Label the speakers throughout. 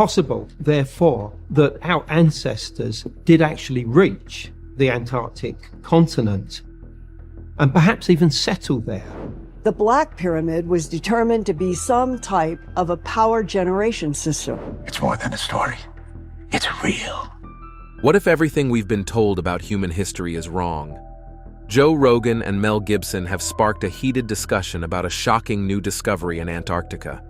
Speaker 1: possible, therefore, that our ancestors did actually reach the Antarctic continent and perhaps even settle there.
Speaker 2: The Black Pyramid was determined to be some type of a power generation system.
Speaker 3: It's more than a story. It's real.
Speaker 4: What if everything we've been told about human history is wrong? Joe Rogan and Mel Gibson have sparked a heated discussion about a shocking new discovery in Antarctica.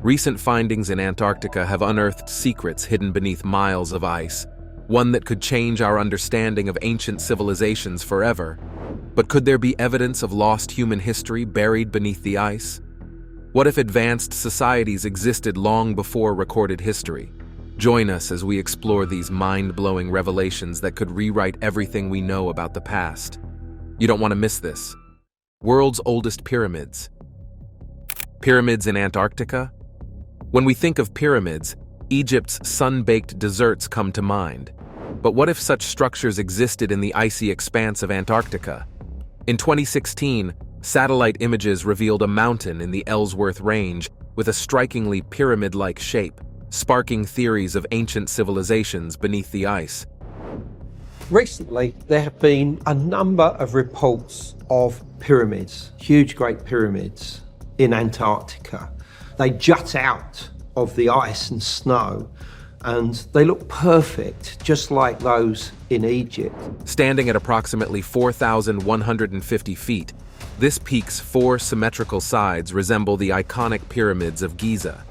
Speaker 4: Recent findings in Antarctica have unearthed secrets hidden beneath miles of ice, one that could change our understanding of ancient civilizations forever. But could there be evidence of lost human history buried beneath the ice? What if advanced societies existed long before recorded history? Join us as we explore these mind-blowing revelations that could rewrite everything we know about the past. You don't want to miss this. World's oldest pyramids. Pyramids in Antarctica? When we think of pyramids, Egypt's sun-baked deserts come to mind. But what if such structures existed in the icy expanse of Antarctica? In 2016, satellite images revealed a mountain in the Ellsworth Range with a strikingly pyramid-like shape, sparking theories of ancient civilizations beneath the ice.
Speaker 1: Recently, there have been a number of reports of pyramids, huge great pyramids in Antarctica. They jut out of the ice and snow, and they look perfect, just like those in Egypt.
Speaker 4: Standing at approximately 4,150 feet, this peak's four symmetrical sides resemble the iconic pyramids of Giza.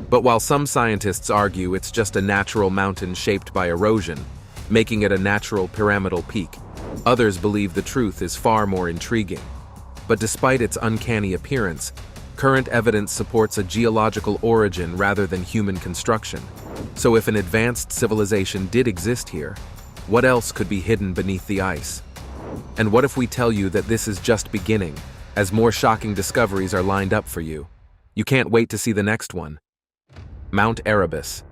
Speaker 4: But while some scientists argue it's just a natural mountain shaped by erosion, making it a natural pyramidal peak, others believe the truth is far more intriguing. But despite its uncanny appearance, current evidence supports a geological origin rather than human construction. So if an advanced civilization did exist here, what else could be hidden beneath the ice? And what if we tell you that this is just beginning, as more shocking discoveries are lined up for you? You can't wait to see the next one. Mount Erebus.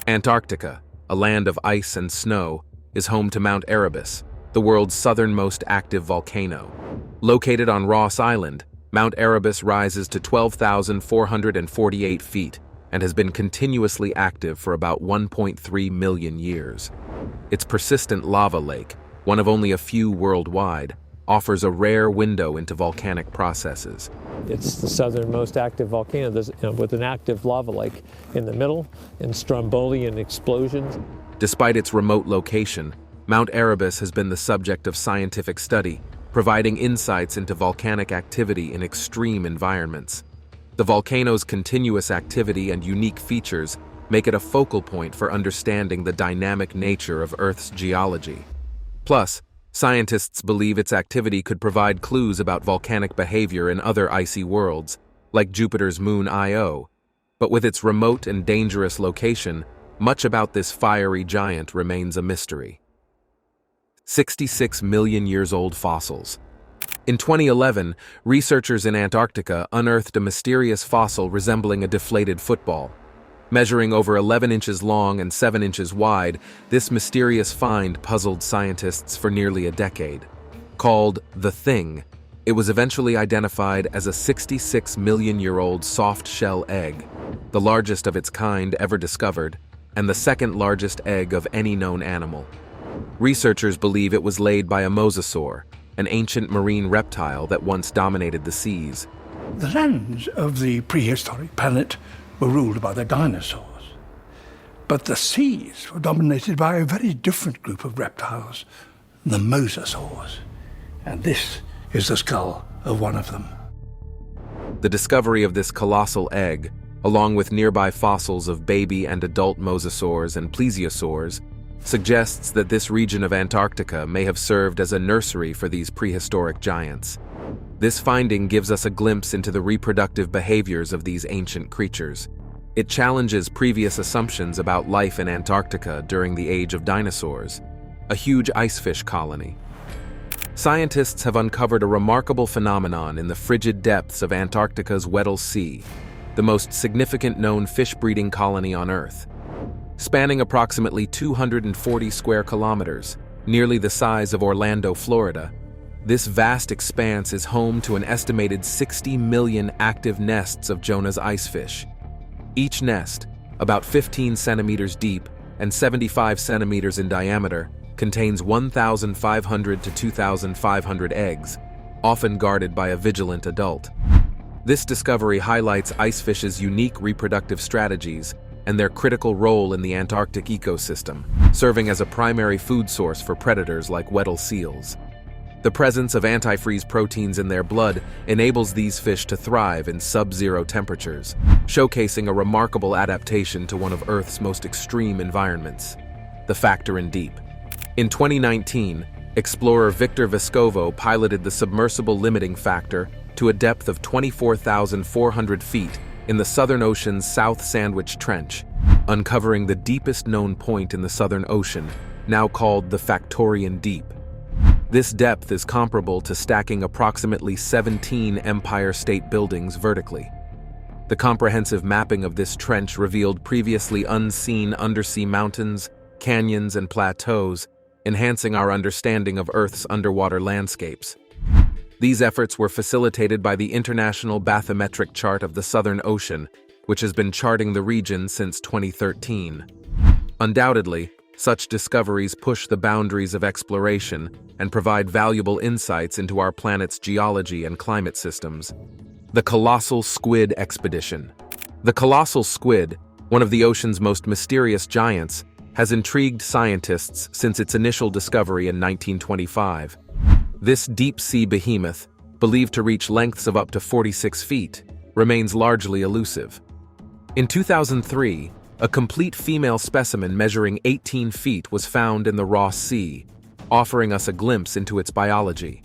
Speaker 4: Antarctica, a land of ice and snow, is home to Mount Erebus, the world's southernmost active volcano. Located on Ross Island, Mount Erebus rises to 12,448 feet and has been continuously active for about 1.3 million years. Its persistent lava lake, one of only a few worldwide, offers a rare window into volcanic processes.
Speaker 5: It's the southernmost active volcano with an active lava lake in the middle and Strombolian explosions.
Speaker 4: Despite its remote location, Mount Erebus has been the subject of scientific study, providing insights into volcanic activity in extreme environments. The volcano's continuous activity and unique features make it a focal point for understanding the dynamic nature of Earth's geology. Plus, scientists believe its activity could provide clues about volcanic behavior in other icy worlds, like Jupiter's moon Io. But with its remote and dangerous location, much about this fiery giant remains a mystery. 66 million years old fossils. In 2011, researchers in Antarctica unearthed a mysterious fossil resembling a deflated football. Measuring over 11 inches long and 7 inches wide, this mysterious find puzzled scientists for nearly a decade. Called the Thing, it was eventually identified as a 66 million year old soft shell egg, the largest of its kind ever discovered, and the second largest egg of any known animal. Researchers believe it was laid by a mosasaur, an ancient marine reptile that once dominated the seas.
Speaker 3: The lands of the prehistoric planet were ruled by the dinosaurs, but the seas were dominated by a very different group of reptiles, the mosasaurs, and this is the skull of one of them.
Speaker 4: The discovery of this colossal egg, along with nearby fossils of baby and adult mosasaurs and plesiosaurs, suggests that this region of Antarctica may have served as a nursery for these prehistoric giants. This finding gives us a glimpse into the reproductive behaviors of these ancient creatures. It challenges previous assumptions about life in Antarctica during the age of dinosaurs, a huge icefish colony. Scientists have uncovered a remarkable phenomenon in the frigid depths of Antarctica's Weddell Sea, the most significant known fish-breeding colony on Earth. Spanning approximately 240 square kilometers, nearly the size of Orlando, Florida, this vast expanse is home to an estimated 60 million active nests of Jonah's icefish. Each nest, about 15 centimeters deep and 75 centimeters in diameter, contains 1,500 to 2,500 eggs, often guarded by a vigilant adult. This discovery highlights icefish's unique reproductive strategies and their critical role in the Antarctic ecosystem, serving as a primary food source for predators like Weddell seals. The presence of antifreeze proteins in their blood enables these fish to thrive in sub-zero temperatures, showcasing a remarkable adaptation to one of Earth's most extreme environments. The factor in deep. In 2019, explorer Victor Vescovo piloted the submersible limiting factor to a depth of 24,400 feet in the Southern Ocean's South Sandwich Trench, uncovering the deepest known point in the Southern Ocean, now called the Factorian Deep. This depth is comparable to stacking approximately 17 Empire State Buildings vertically. The comprehensive mapping of this trench revealed previously unseen undersea mountains, canyons, and plateaus, enhancing our understanding of Earth's underwater landscapes. These efforts were facilitated by the International Bathymetric Chart of the Southern Ocean, which has been charting the region since 2013. Undoubtedly, such discoveries push the boundaries of exploration and provide valuable insights into our planet's geology and climate systems. The Colossal Squid Expedition. The colossal squid, one of the ocean's most mysterious giants, has intrigued scientists since its initial discovery in 1925. This deep-sea behemoth, believed to reach lengths of up to 46 feet, remains largely elusive. In 2003, a complete female specimen measuring 18 feet was found in the Ross Sea, offering us a glimpse into its biology.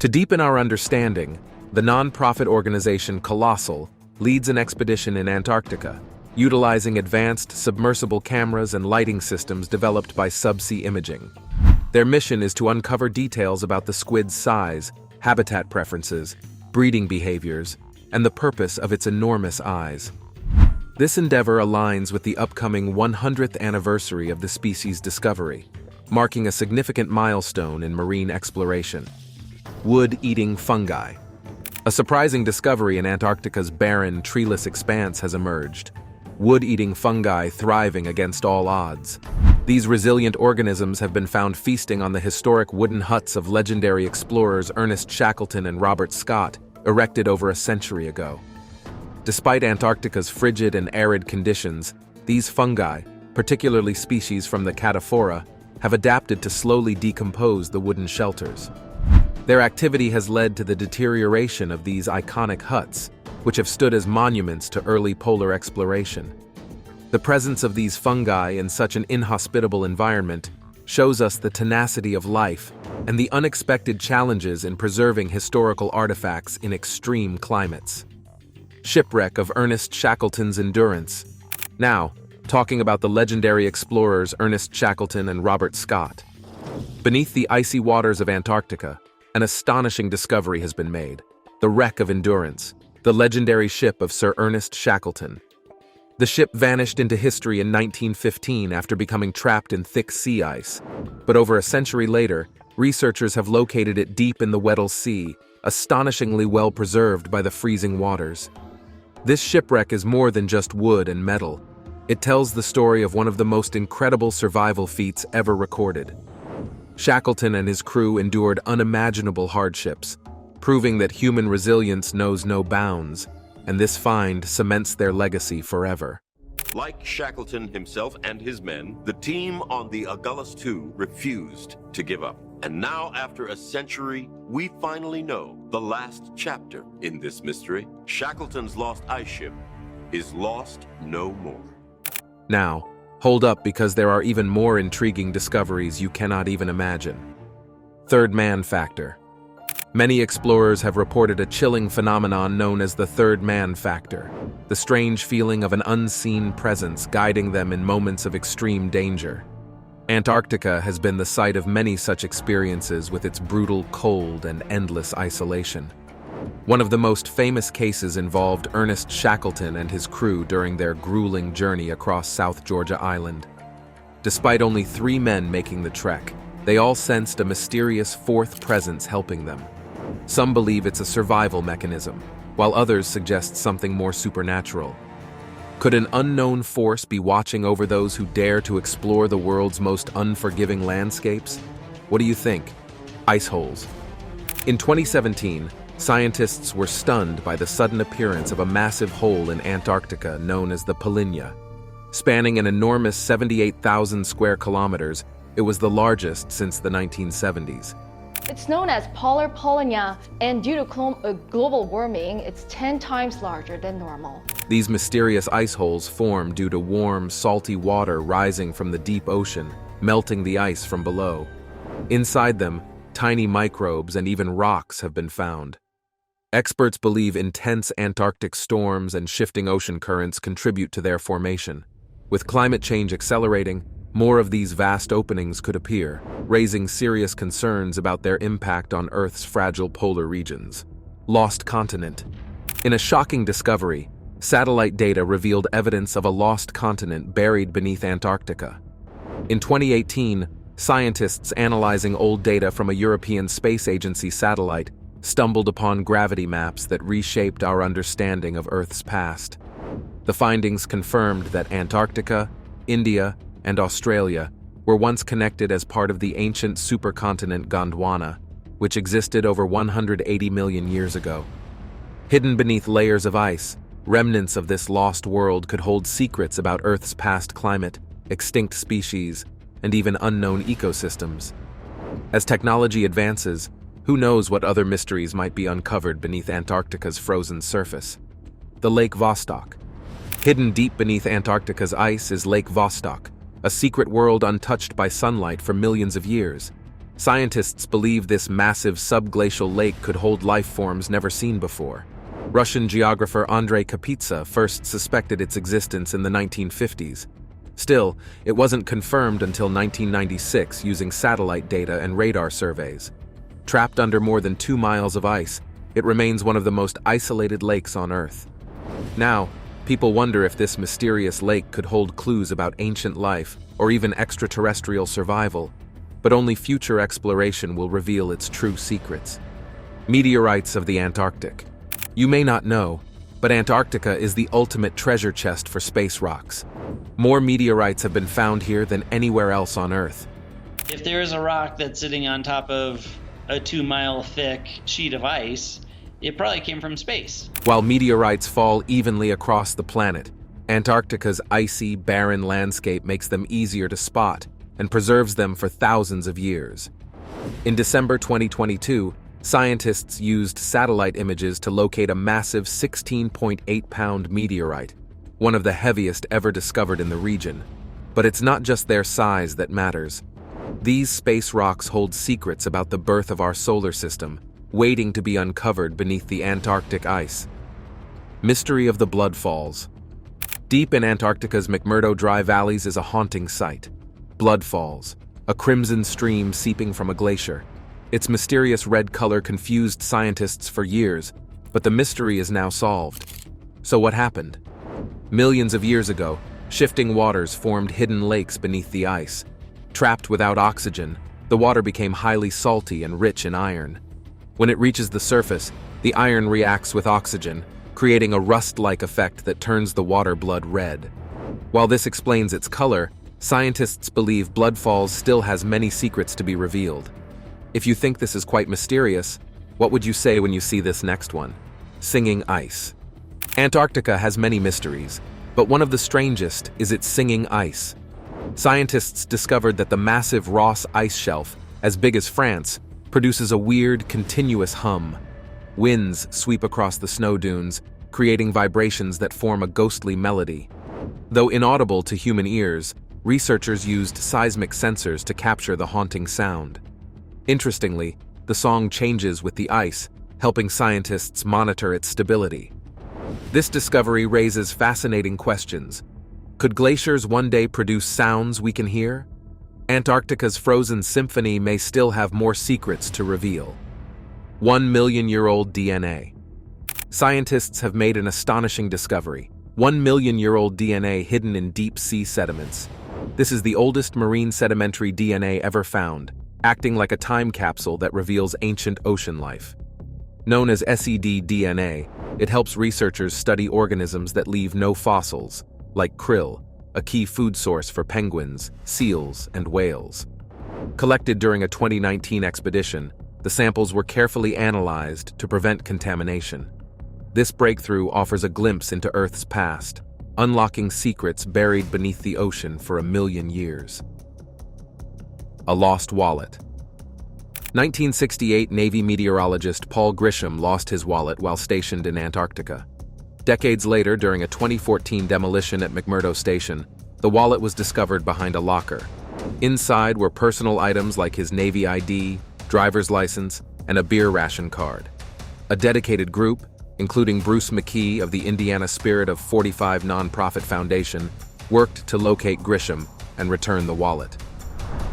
Speaker 4: To deepen our understanding, the non-profit organization Colossal leads an expedition in Antarctica, utilizing advanced submersible cameras and lighting systems developed by subsea imaging. Their mission is to uncover details about the squid's size, habitat preferences, breeding behaviors, and the purpose of its enormous eyes. This endeavor aligns with the upcoming 100th anniversary of the species' discovery, marking a significant milestone in marine exploration. Wood-eating fungi. A surprising discovery in Antarctica's barren, treeless expanse has emerged. Wood-eating fungi thriving against all odds. These resilient organisms have been found feasting on the historic wooden huts of legendary explorers Ernest Shackleton and Robert Scott, erected over a century ago. Despite Antarctica's frigid and arid conditions, these fungi, particularly species from the Cataphora, have adapted to slowly decompose the wooden shelters. Their activity has led to the deterioration of these iconic huts, which have stood as monuments to early polar exploration. The presence of these fungi in such an inhospitable environment shows us the tenacity of life and the unexpected challenges in preserving historical artifacts in extreme climates. Shipwreck of Ernest Shackleton's Endurance. Now, talking about the legendary explorers Ernest Shackleton and Robert Scott. Beneath the icy waters of Antarctica, an astonishing discovery has been made: the wreck of Endurance, the legendary ship of Sir Ernest Shackleton. The ship vanished into history in 1915 after becoming trapped in thick sea ice, but over a century later, researchers have located it deep in the Weddell Sea, astonishingly well preserved by the freezing waters. This shipwreck is more than just wood and metal. It tells the story of one of the most incredible survival feats ever recorded. Shackleton and his crew endured unimaginable hardships, proving that human resilience knows no bounds, and this find cements their legacy forever.
Speaker 6: Like Shackleton himself and his men, the team on the Agulhas II refused to give up. And now, after a century, we finally know the last chapter in this mystery. Shackleton's lost ice ship is lost no more.
Speaker 4: Now, hold up, because there are even more intriguing discoveries you cannot even imagine. Third man factor. Many explorers have reported a chilling phenomenon known as the third man factor, the strange feeling of an unseen presence guiding them in moments of extreme danger. Antarctica has been the site of many such experiences with its brutal cold and endless isolation. One of the most famous cases involved Ernest Shackleton and his crew during their grueling journey across South Georgia Island. Despite only 3 men making the trek, they all sensed a mysterious fourth presence helping them. Some believe it's a survival mechanism, while others suggest something more supernatural. Could an unknown force be watching over those who dare to explore the world's most unforgiving landscapes? What do you think? Ice holes. In 2017, scientists were stunned by the sudden appearance of a massive hole in Antarctica known as the Polynya. Spanning an enormous 78,000 square kilometers, it was the largest since the 1970s.
Speaker 7: It's known as Polar Polynya, and due to global warming, it's 10 times larger than normal.
Speaker 4: These mysterious ice holes form due to warm, salty water rising from the deep ocean, melting the ice from below. Inside them, tiny microbes and even rocks have been found. Experts believe intense Antarctic storms and shifting ocean currents contribute to their formation. With climate change accelerating, more of these vast openings could appear, raising serious concerns about their impact on Earth's fragile polar regions. Lost continent. In a shocking discovery, satellite data revealed evidence of a lost continent buried beneath Antarctica. In 2018, scientists analyzing old data from a European Space Agency satellite stumbled upon gravity maps that reshaped our understanding of Earth's past. The findings confirmed that Antarctica, India, and Australia were once connected as part of the ancient supercontinent Gondwana, which existed over 180 million years ago. Hidden beneath layers of ice, remnants of this lost world could hold secrets about Earth's past climate, extinct species, and even unknown ecosystems. As technology advances, who knows what other mysteries might be uncovered beneath Antarctica's frozen surface? The Lake Vostok. Hidden deep beneath Antarctica's ice is Lake Vostok, a secret world untouched by sunlight for millions of years. Scientists believe this massive subglacial lake could hold life forms never seen before. Russian geographer Andrei Kapitsa first suspected its existence in the 1950s. Still, it wasn't confirmed until 1996 using satellite data and radar surveys. Trapped under more than 2 miles of ice, it remains one of the most isolated lakes on Earth. Now, people wonder if this mysterious lake could hold clues about ancient life or even extraterrestrial survival, but only future exploration will reveal its true secrets. Meteorites of the Antarctic. You may not know, but Antarctica is the ultimate treasure chest for space rocks. More meteorites have been found here than anywhere else on Earth.
Speaker 8: If there is a rock that's sitting on top of a 2-mile thick sheet of ice, it probably came from space.
Speaker 4: While meteorites fall evenly across the planet, Antarctica's icy, barren landscape makes them easier to spot and preserves them for thousands of years. In December 2022, scientists used satellite images to locate a massive 16.8-pound meteorite, one of the heaviest ever discovered in the region. But it's not just their size that matters. These space rocks hold secrets about the birth of our solar system, waiting to be uncovered beneath the Antarctic ice. Mystery of the Blood Falls. Deep in Antarctica's McMurdo Dry Valleys is a haunting sight. Blood Falls, a crimson stream seeping from a glacier. Its mysterious red color confused scientists for years, but the mystery is now solved. So what happened? Millions of years ago, shifting waters formed hidden lakes beneath the ice. Trapped without oxygen, the water became highly salty and rich in iron. When it reaches the surface, the iron reacts with oxygen, creating a rust-like effect that turns the water blood red. While this explains its color, scientists believe Blood Falls still has many secrets to be revealed. If you think this is quite mysterious, what would you say when you see this next one? Singing ice. Antarctica has many mysteries, but one of the strangest is its singing ice. Scientists discovered that the massive Ross ice shelf, as big as France, produces a weird, continuous hum. Winds sweep across the snow dunes, creating vibrations that form a ghostly melody. Though inaudible to human ears, researchers used seismic sensors to capture the haunting sound. Interestingly, the song changes with the ice, helping scientists monitor its stability. This discovery raises fascinating questions. Could glaciers one day produce sounds we can hear? Antarctica's frozen symphony may still have more secrets to reveal. 1 million-year-old DNA. Scientists have made an astonishing discovery. 1 million-year-old DNA hidden in deep-sea sediments. This is the oldest marine sedimentary DNA ever found, acting like a time capsule that reveals ancient ocean life. Known as SED DNA, It helps researchers study organisms that leave no fossils, like krill, a key food source for penguins, seals, and whales. Collected during a 2019 expedition, the samples were carefully analyzed to prevent contamination. This breakthrough offers a glimpse into Earth's past, unlocking secrets buried beneath the ocean for 1 million years. A lost wallet. 1968 Navy meteorologist Paul Grisham lost his wallet while stationed in Antarctica. Decades later, during a 2014 demolition at McMurdo Station, the wallet was discovered behind a locker. Inside were personal items like his Navy ID, driver's license, and a beer ration card. A dedicated group, including Bruce McKee of the Indiana Spirit of 45 nonprofit foundation, worked to locate Grisham and return the wallet.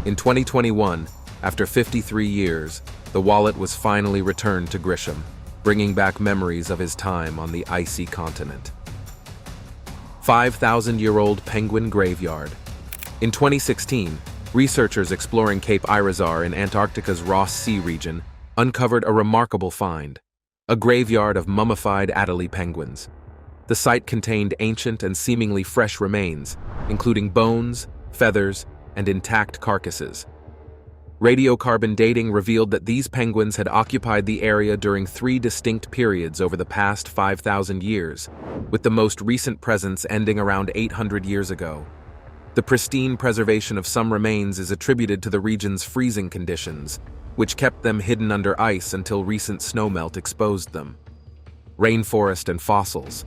Speaker 4: In 2021, after 53 years, the wallet was finally returned to Grisham, bringing back memories of his time on the icy continent. 5,000-year-old penguin graveyard. In 2016, researchers exploring Cape Irizar in Antarctica's Ross Sea region uncovered a remarkable find, a graveyard of mummified Adelie penguins. The site contained ancient and seemingly fresh remains, including bones, feathers, and intact carcasses. Radiocarbon dating revealed that these penguins had occupied the area during 3 distinct periods over the past 5,000 years, with the most recent presence ending around 800 years ago. The pristine preservation of some remains is attributed to the region's freezing conditions, which kept them hidden under ice until recent snowmelt exposed them. Rainforest and fossils.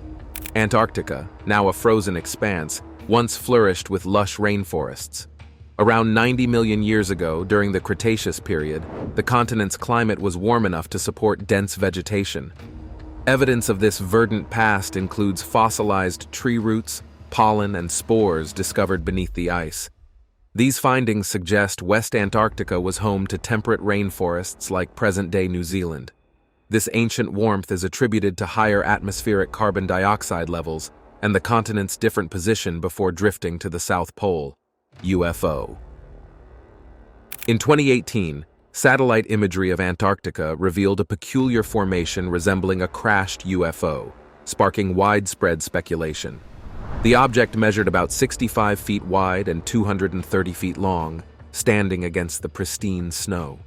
Speaker 4: Antarctica, now a frozen expanse, once flourished with lush rainforests. Around 90 million years ago, during the Cretaceous period, the continent's climate was warm enough to support dense vegetation. Evidence of this verdant past includes fossilized tree roots, pollen, and spores discovered beneath the ice. These findings suggest West Antarctica was home to temperate rainforests like present-day New Zealand. This ancient warmth is attributed to higher atmospheric carbon dioxide levels and the continent's different position before drifting to the South Pole. UFO. In 2018, satellite imagery of Antarctica revealed a peculiar formation resembling a crashed UFO, sparking widespread speculation. The object measured about 65 feet wide and 230 feet long, standing against the pristine snow.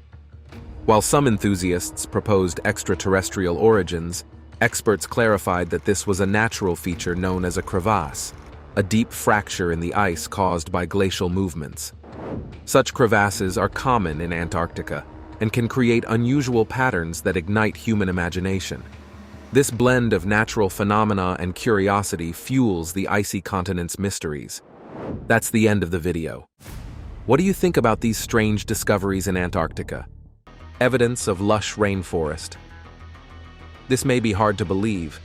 Speaker 4: While some enthusiasts proposed extraterrestrial origins, experts clarified that this was a natural feature known as a crevasse, a deep fracture in the ice caused by glacial movements. Such crevasses are common in Antarctica and can create unusual patterns that ignite human imagination. This blend of natural phenomena and curiosity fuels the icy continent's mysteries. That's the end of the video. What do you think about these strange discoveries in Antarctica? Evidence of lush rainforest. This may be hard to believe,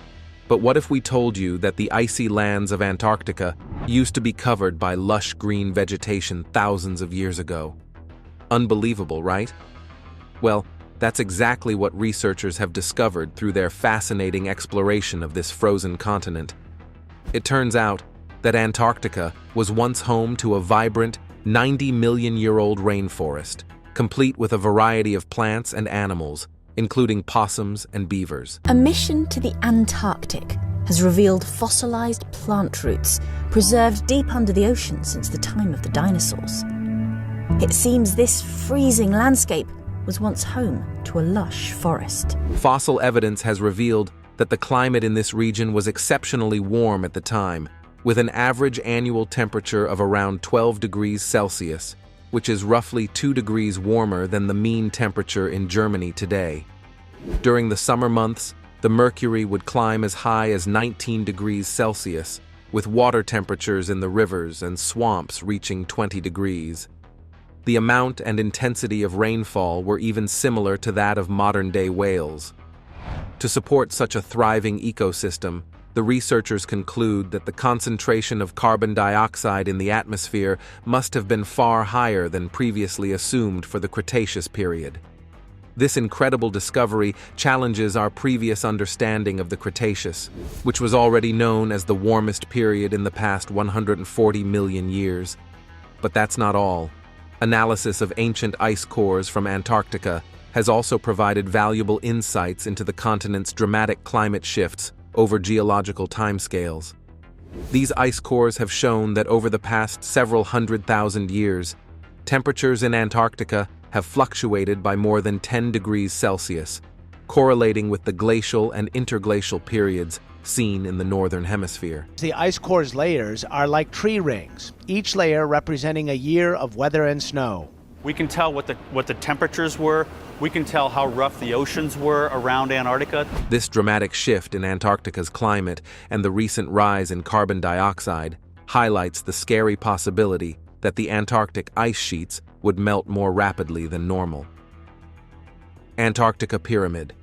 Speaker 4: but what if we told you that the icy lands of Antarctica used to be covered by lush green vegetation thousands of years ago? Unbelievable, right? Well, that's exactly what researchers have discovered through their fascinating exploration of this frozen continent. It turns out that Antarctica was once home to a vibrant, 90-million-year-old rainforest, complete with a variety of plants and animals, including possums and beavers.
Speaker 9: A mission to the Antarctic has revealed fossilized plant roots preserved deep under the ocean since the time of the dinosaurs. It seems this freezing landscape was once home to a lush forest.
Speaker 4: Fossil evidence has revealed that the climate in this region was exceptionally warm at the time, with an average annual temperature of around 12 degrees Celsius, which is roughly 2 degrees warmer than the mean temperature in Germany today. During the summer months, the mercury would climb as high as 19 degrees Celsius, with water temperatures in the rivers and swamps reaching 20 degrees. The amount and intensity of rainfall were even similar to that of modern-day Wales. To support such a thriving ecosystem, the researchers conclude that the concentration of carbon dioxide in the atmosphere must have been far higher than previously assumed for the Cretaceous period. This incredible discovery challenges our previous understanding of the Cretaceous, which was already known as the warmest period in the past 140 million years. But that's not all. Analysis of ancient ice cores from Antarctica has also provided valuable insights into the continent's dramatic climate shifts over geological timescales. These ice cores have shown that over the past several 100,000 years, temperatures in Antarctica have fluctuated by more than 10 degrees Celsius, correlating with the glacial and interglacial periods seen in the northern hemisphere.
Speaker 10: The ice core's layers are like tree rings, each layer representing a year of weather and snow.
Speaker 11: We can tell what the temperatures were. We can tell how rough the oceans were around Antarctica.
Speaker 4: This dramatic shift in Antarctica's climate and the recent rise in carbon dioxide highlights the scary possibility that the Antarctic ice sheets would melt more rapidly than normal. Antarctica Pyramid.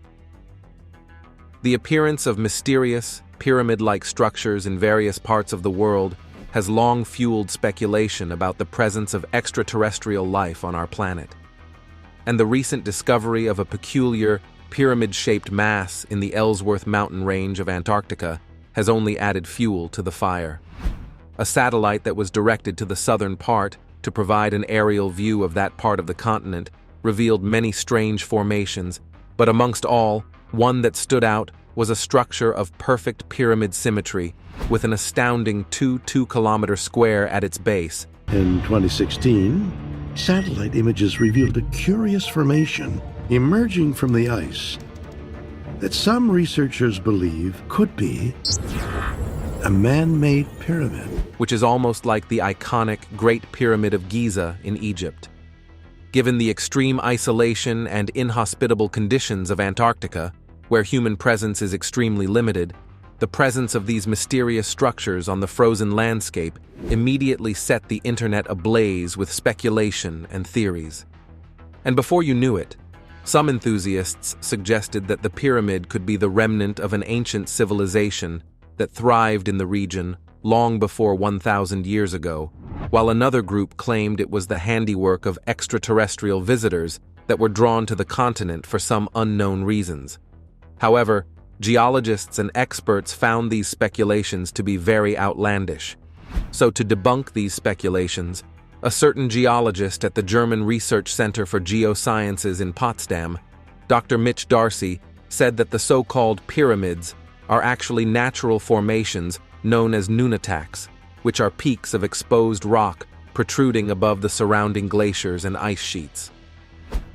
Speaker 4: The appearance of mysterious, pyramid-like structures in various parts of the world has long fueled speculation about the presence of extraterrestrial life on our planet. And the recent discovery of a peculiar, pyramid-shaped mass in the Ellsworth mountain range of Antarctica has only added fuel to the fire. A satellite that was directed to the southern part to provide an aerial view of that part of the continent revealed many strange formations, but amongst all, one that stood out was a structure of perfect pyramid symmetry with an astounding 2 kilometer square at its base.
Speaker 12: In 2016, satellite images revealed a curious formation emerging from the ice that some researchers believe could be a man-made pyramid.
Speaker 4: Which is almost like the iconic Great Pyramid of Giza in Egypt. Given the extreme isolation and inhospitable conditions of Antarctica, where human presence is extremely limited, the presence of these mysterious structures on the frozen landscape immediately set the internet ablaze with speculation and theories. And before you knew it, some enthusiasts suggested that the pyramid could be the remnant of an ancient civilization that thrived in the region long before 1,000 years ago, while another group claimed it was the handiwork of extraterrestrial visitors that were drawn to the continent for some unknown reasons. However, geologists and experts found these speculations to be very outlandish. So to debunk these speculations, a certain geologist at the German Research Center for Geosciences in Potsdam, Dr. Mitch Darcy, said that the so-called pyramids are actually natural formations known as nunataks, which are peaks of exposed rock protruding above the surrounding glaciers and ice sheets.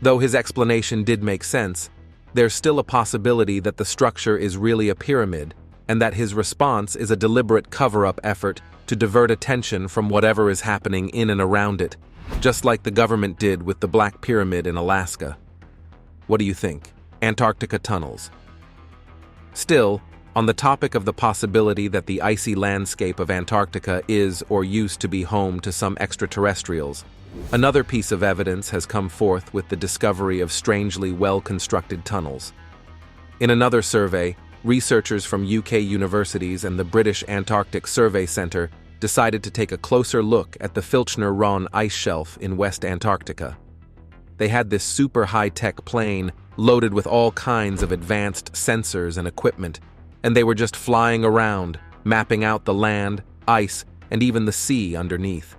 Speaker 4: Though his explanation did make sense, there's still a possibility that the structure is really a pyramid, and that his response is a deliberate cover-up effort to divert attention from whatever is happening in and around it, just like the government did with the Black Pyramid in Alaska. What do you think? Antarctica tunnels. Still, on the topic of the possibility that the icy landscape of Antarctica is or used to be home to some extraterrestrials, another piece of evidence has come forth with the discovery of strangely well-constructed tunnels. In another survey, researchers from UK universities and the British Antarctic Survey Centre decided to take a closer look at the Filchner-Ronne ice shelf in West Antarctica. They had this super high-tech plane loaded with all kinds of advanced sensors and equipment, and they were just flying around, mapping out the land, ice, and even the sea underneath.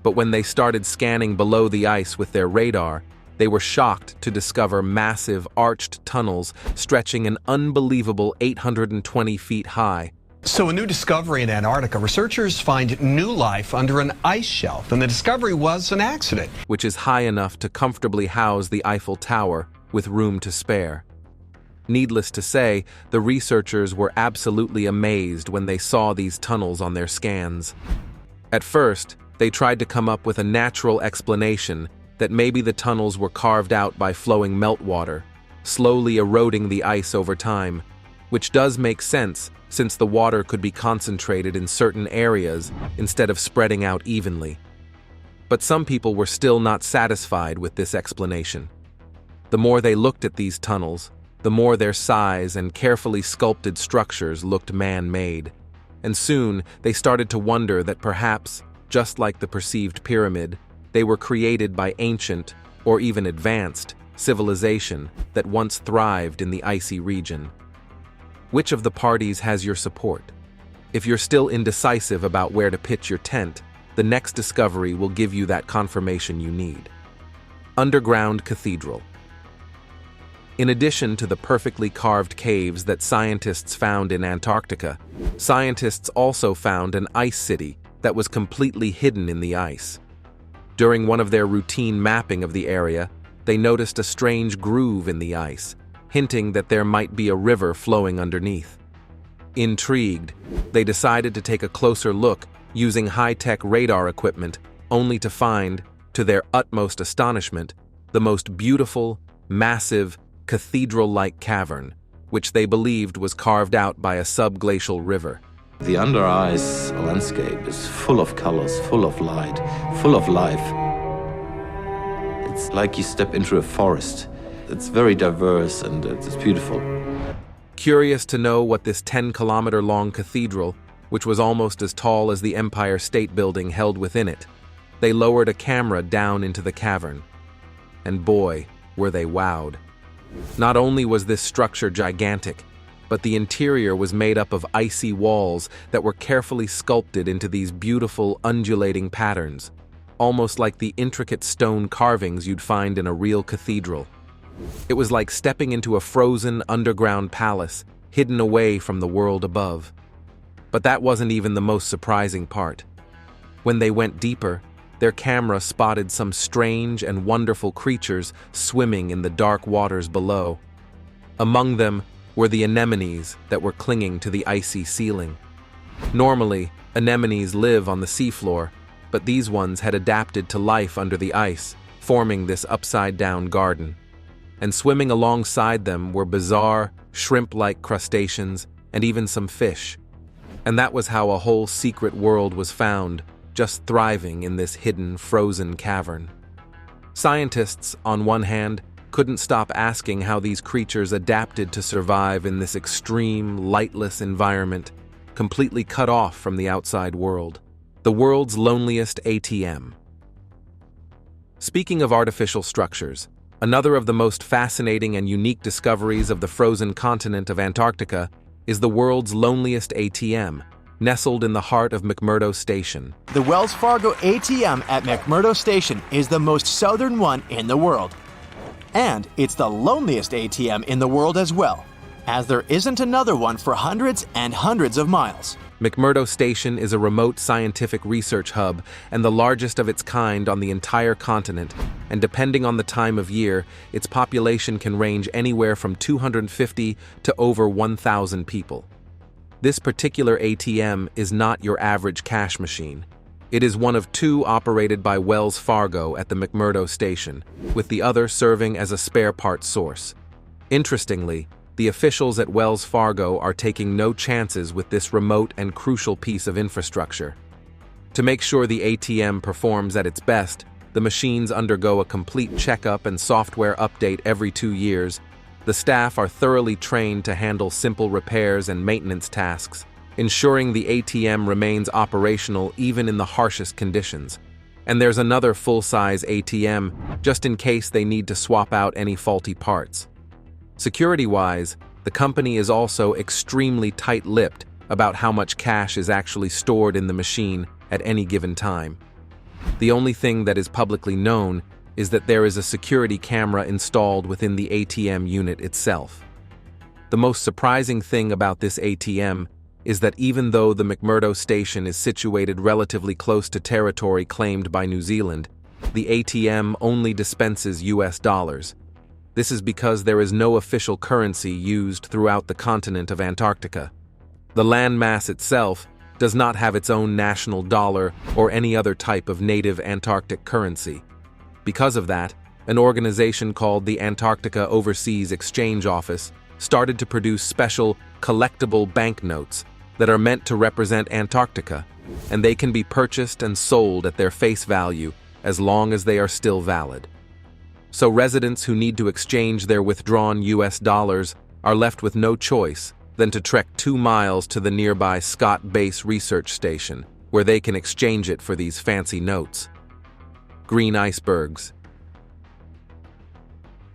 Speaker 4: But when they started scanning below the ice with their radar, they were shocked to discover massive arched tunnels stretching an unbelievable 820 feet high.
Speaker 13: So a new discovery in Antarctica. Researchers find new life under an ice shelf, and the discovery was an accident.
Speaker 4: Which is high enough to comfortably house the Eiffel Tower with room to spare. Needless to say, the researchers were absolutely amazed when they saw these tunnels on their scans. At first, they tried to come up with a natural explanation that maybe the tunnels were carved out by flowing meltwater, slowly eroding the ice over time, which does make sense since the water could be concentrated in certain areas instead of spreading out evenly. But some people were still not satisfied with this explanation. The more they looked at these tunnels, the more their size and carefully sculpted structures looked man-made, and soon they started to wonder that perhaps, just like the perceived pyramid, they were created by ancient, or even advanced, civilization that once thrived in the icy region. Which of the parties has your support? If you're still indecisive about where to pitch your tent, the next discovery will give you that confirmation you need. Underground Cathedral. In addition to the perfectly carved caves that scientists found in Antarctica, scientists also found an ice city that was completely hidden in the ice. During one of their routine mapping of the area, they noticed a strange groove in the ice, hinting that there might be a river flowing underneath. Intrigued, they decided to take a closer look using high-tech radar equipment, only to find, to their utmost astonishment, the most beautiful, massive, cathedral-like cavern, which they believed was carved out by a subglacial river.
Speaker 14: The under-ice landscape is full of colors, full of light, full of life. It's like you step into a forest. It's very diverse and it's beautiful.
Speaker 4: Curious to know what this 10-kilometer-long cathedral, which was almost as tall as the Empire State Building, held within it, they lowered a camera down into the cavern. And boy, were they wowed. Not only was this structure gigantic, but the interior was made up of icy walls that were carefully sculpted into these beautiful, undulating patterns, almost like the intricate stone carvings you'd find in a real cathedral. It was like stepping into a frozen underground palace, hidden away from the world above. But that wasn't even the most surprising part. When they went deeper, their camera spotted some strange and wonderful creatures swimming in the dark waters below. Among them were the anemones that were clinging to the icy ceiling. Normally, anemones live on the seafloor, but these ones had adapted to life under the ice, forming this upside-down garden. And swimming alongside them were bizarre, shrimp-like crustaceans and even some fish. And that was how a whole secret world was found, just thriving in this hidden, frozen cavern. Scientists, on one hand, couldn't stop asking how these creatures adapted to survive in this extreme, lightless environment, completely cut off from the outside world. The world's loneliest ATM. Speaking of artificial structures, another of the most fascinating and unique discoveries of the frozen continent of Antarctica is the world's loneliest ATM, nestled in the heart of McMurdo Station.
Speaker 10: The Wells Fargo ATM at McMurdo Station is the most southern one in the world. And it's the loneliest ATM in the world as well, as there isn't another one for hundreds and hundreds of miles.
Speaker 4: McMurdo Station is a remote scientific research hub and the largest of its kind on the entire continent, and depending on the time of year, its population can range anywhere from 250 to over 1,000 people. This particular ATM is not your average cash machine. It is one of two operated by Wells Fargo at the McMurdo Station, with the other serving as a spare parts source. Interestingly, the officials at Wells Fargo are taking no chances with this remote and crucial piece of infrastructure. To make sure the ATM performs at its best, the machines undergo a complete checkup and software update every 2 years. The staff are thoroughly trained to handle simple repairs and maintenance tasks, ensuring the ATM remains operational even in the harshest conditions. And there's another full-size ATM, just in case they need to swap out any faulty parts. Security-wise, the company is also extremely tight-lipped about how much cash is actually stored in the machine at any given time. The only thing that is publicly known is that there is a security camera installed within the ATM unit itself. The most surprising thing about this ATM is that even though the McMurdo Station is situated relatively close to territory claimed by New Zealand, the ATM only dispenses US dollars. This is because there is no official currency used throughout the continent of Antarctica. The landmass itself does not have its own national dollar or any other type of native Antarctic currency. Because of that, an organization called the Antarctica Overseas Exchange Office started to produce special collectible banknotes that are meant to represent Antarctica, and they can be purchased and sold at their face value as long as they are still valid. So residents who need to exchange their withdrawn US dollars are left with no choice than to trek 2 miles to the nearby Scott Base Research Station, where they can exchange it for these fancy notes. Green icebergs.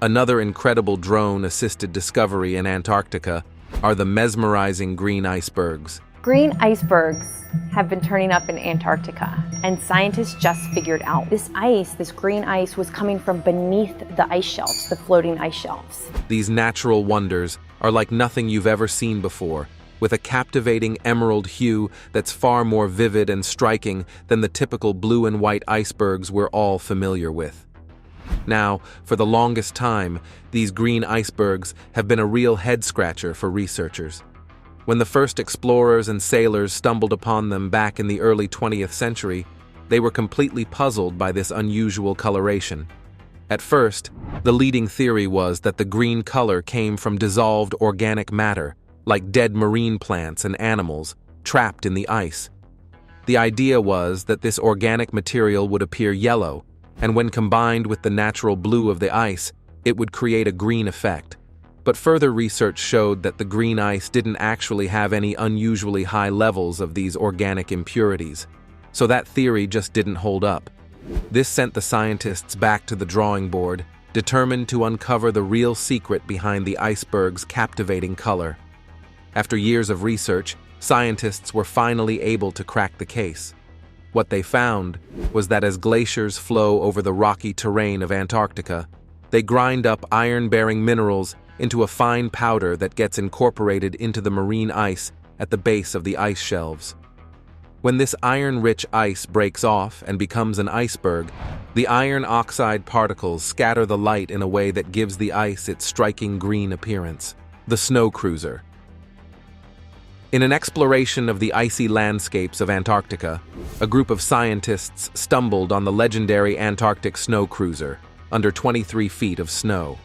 Speaker 4: Another incredible drone-assisted discovery in Antarctica are the mesmerizing green icebergs,
Speaker 15: Green icebergs have been turning up in Antarctica, and scientists just figured out this ice, this green ice, was coming from beneath the ice shelves, the floating ice shelves.
Speaker 4: These natural wonders are like nothing you've ever seen before, with a captivating emerald hue that's far more vivid and striking than the typical blue and white icebergs we're all familiar with. Now, for the longest time, these green icebergs have been a real head-scratcher for researchers. When the first explorers and sailors stumbled upon them back in the early 20th century, they were completely puzzled by this unusual coloration. At first, the leading theory was that the green color came from dissolved organic matter, like dead marine plants and animals, trapped in the ice. The idea was that this organic material would appear yellow, and when combined with the natural blue of the ice, it would create a green effect. But further research showed that the green ice didn't actually have any unusually high levels of these organic impurities, so that theory just didn't hold up. This sent the scientists back to the drawing board, determined to uncover the real secret behind the iceberg's captivating color. After years of research, scientists were finally able to crack the case. What they found was that as glaciers flow over the rocky terrain of Antarctica, they grind up iron-bearing minerals into a fine powder that gets incorporated into the marine ice at the base of the ice shelves. When this iron-rich ice breaks off and becomes an iceberg, the iron oxide particles scatter the light in a way that gives the ice its striking green appearance. The snow cruiser. In an exploration of the icy landscapes of Antarctica, a group of scientists stumbled on the legendary Antarctic snow cruiser, under 23 feet of snow.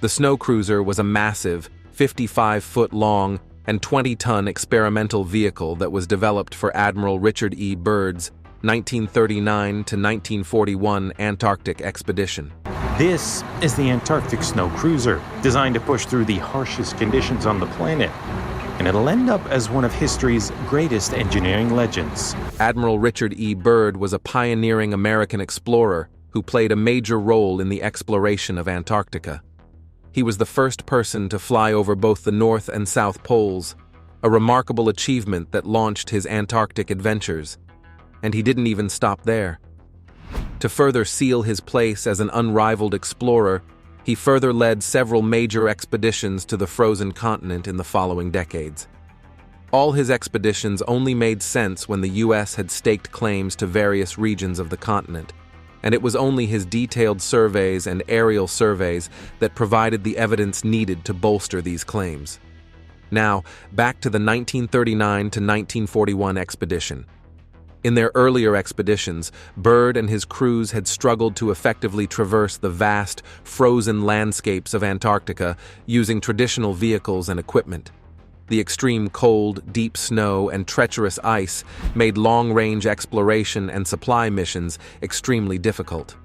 Speaker 4: The snow cruiser was a massive, 55-foot-long and 20-ton experimental vehicle that was developed for Admiral Richard E. Byrd's 1939 to 1941 Antarctic expedition.
Speaker 16: This is the Antarctic snow cruiser, designed to push through the harshest conditions on the planet. And it'll end up as one of history's greatest engineering legends.
Speaker 4: Admiral Richard E. Byrd was a pioneering American explorer who played a major role in the exploration of Antarctica. He was the first person to fly over both the North and South Poles, a remarkable achievement that launched his Antarctic adventures. And he didn't even stop there. To further seal his place as an unrivaled explorer, he further led several major expeditions to the frozen continent in the following decades. All his expeditions only made sense when the U.S. had staked claims to various regions of the continent, and it was only his detailed surveys and aerial surveys that provided the evidence needed to bolster these claims. Now, back to the 1939 to 1941 expedition. In their earlier expeditions, Byrd and his crews had struggled to effectively traverse the vast, frozen landscapes of Antarctica using traditional vehicles and equipment. The extreme cold, deep snow, and treacherous ice made long-range exploration and supply missions extremely difficult.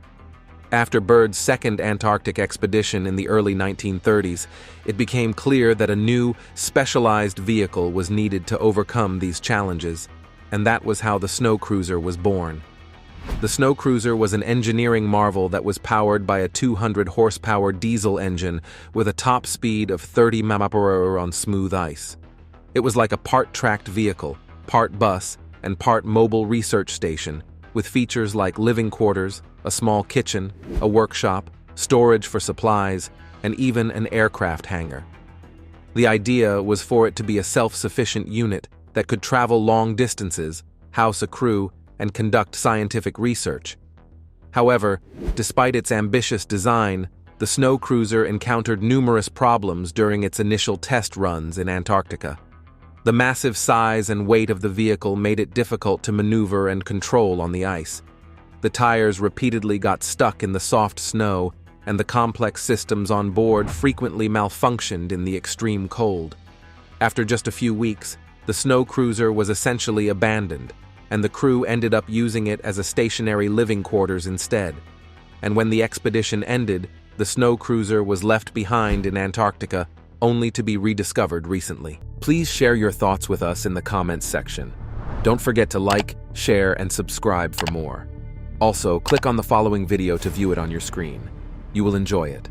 Speaker 4: After Byrd's second Antarctic expedition in the early 1930s, it became clear that a new, specialized vehicle was needed to overcome these challenges. And that was how the snow cruiser was born. The snow cruiser was an engineering marvel that was powered by a 200-horsepower diesel engine with a top speed of 30 mph on smooth ice. It was like a part-tracked vehicle, part bus, and part mobile research station, with features like living quarters, a small kitchen, a workshop, storage for supplies, and even an aircraft hangar. The idea was for it to be a self-sufficient unit that could travel long distances, house a crew, and conduct scientific research. However, despite its ambitious design, the snow cruiser encountered numerous problems during its initial test runs in Antarctica. The massive size and weight of the vehicle made it difficult to maneuver and control on the ice. The tires repeatedly got stuck in the soft snow, and the complex systems on board frequently malfunctioned in the extreme cold. After just a few weeks, the snow cruiser was essentially abandoned, and the crew ended up using it as a stationary living quarters instead. And when the expedition ended, the snow cruiser was left behind in Antarctica, only to be rediscovered recently. Please share your thoughts with us in the comments section. Don't forget to like, share, and subscribe for more. Also, click on the following video to view it on your screen. You will enjoy it.